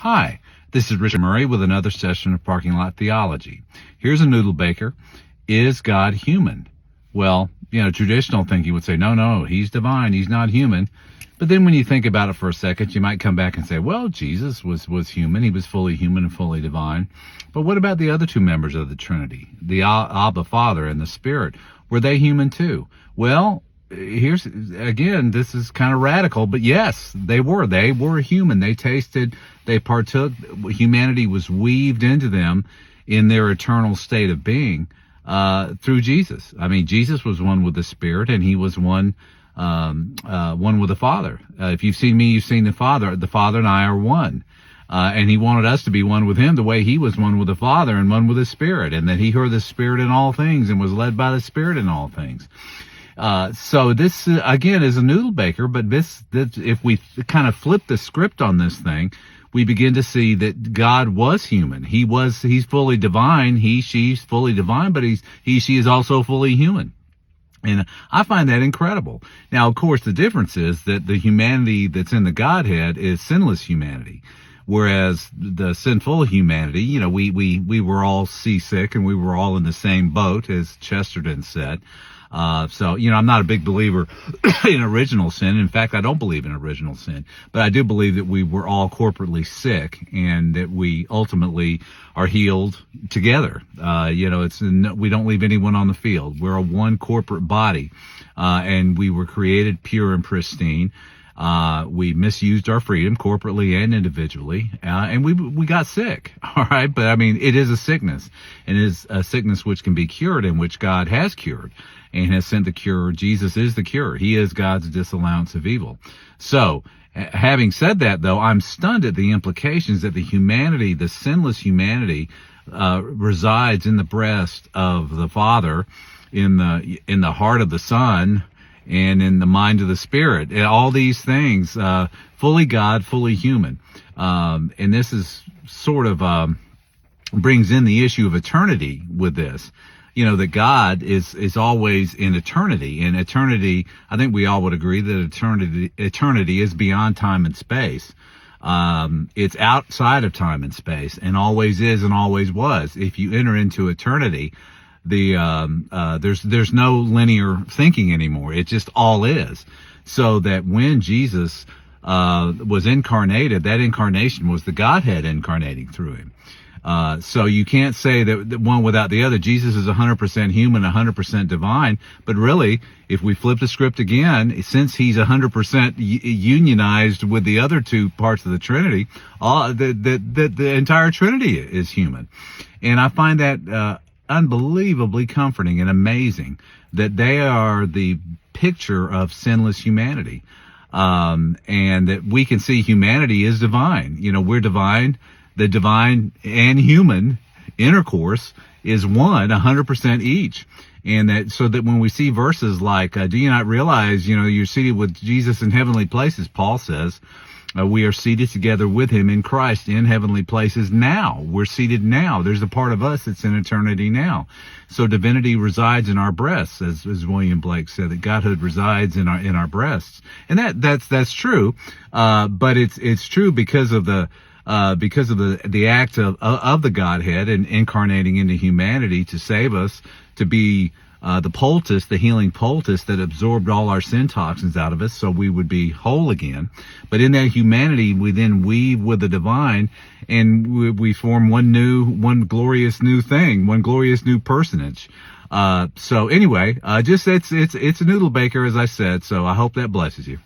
Hi, this is Richard Murray with another session of Parking Lot Theology. Here's a noodle baker. Is God human? Well, traditional thinking would say, no, he's divine, he's not human. But then when you think about it for a second, you might come back and say, well, Jesus was human. He was fully human and fully divine. But what about the other two members of the Trinity, the Abba Father and the Spirit? Were they human too? Well, this is kind of radical, but yes, they were human. They tasted, they partook. Humanity was weaved into them in their eternal state of being through Jesus. I mean, Jesus was one with the Spirit, and he was one with the Father. If you've seen me, you've seen the Father. The Father and I are one. And he wanted us to be one with him the way he was one with the Father and one with the Spirit, and that he heard the Spirit in all things and was led by the Spirit in all things. So this, again, is a noodle baker, but this, if we kind of flip the script on this thing, we begin to see that God was human. He's fully divine. She's fully divine, but she is also fully human. And I find that incredible. Now, of course, the difference is that the humanity that's in the Godhead is sinless humanity. Whereas the sinful humanity, we were all seasick and we were all in the same boat, as Chesterton said. So I'm not a big believer in original sin. In fact, I don't believe in original sin, but I do believe that we were all corporately sick and that we ultimately are healed together. We don't leave anyone on the field. We're a one corporate body, and we were created pure and pristine. We misused our freedom corporately and individually, and we got sick. All right. But I mean, it is a sickness, and it is a sickness which can be cured and which God has cured and has sent the cure. Jesus is the cure. He is God's disallowance of evil. So, having said that, though, I'm stunned at the implications that the sinless humanity, resides in the breast of the Father, in the heart of the Son, and in the mind of the Spirit. And all these things, fully God, fully human. And this is sort of, brings in the issue of eternity with this. That God is always in eternity. And eternity, I think we all would agree that eternity is beyond time and space. It's outside of time and space, and always is and always was. If you enter into eternity, there's no linear thinking anymore. It just all is. So that when Jesus was incarnated, that incarnation was the Godhead incarnating through him. So you can't say that one without the other. Jesus is 100% human, 100% divine. But really, if we flip the script again, since he's 100% unionized with the other two parts of the Trinity, the entire Trinity is human. And I find that unbelievably comforting and amazing that they are the picture of sinless humanity, and that we can see humanity is divine. We're divine. The divine and human intercourse is 100% each. And so that when we see verses like, do you not realize, you're seated with Jesus in heavenly places, Paul says, we are seated together with him in Christ in heavenly places now. We're seated now. There's a part of us that's in eternity now. So divinity resides in our breasts, as William Blake said, that Godhood resides in our breasts. And that's true. But it's true because of the act of the Godhead and incarnating into humanity to save us, to be the poultice, the healing poultice that absorbed all our sin toxins out of us so we would be whole again. But in that humanity, we then weave with the divine, and we form one glorious new thing, one glorious new personage. So anyway, it's a noodle baker, as I said, so I hope that blesses you.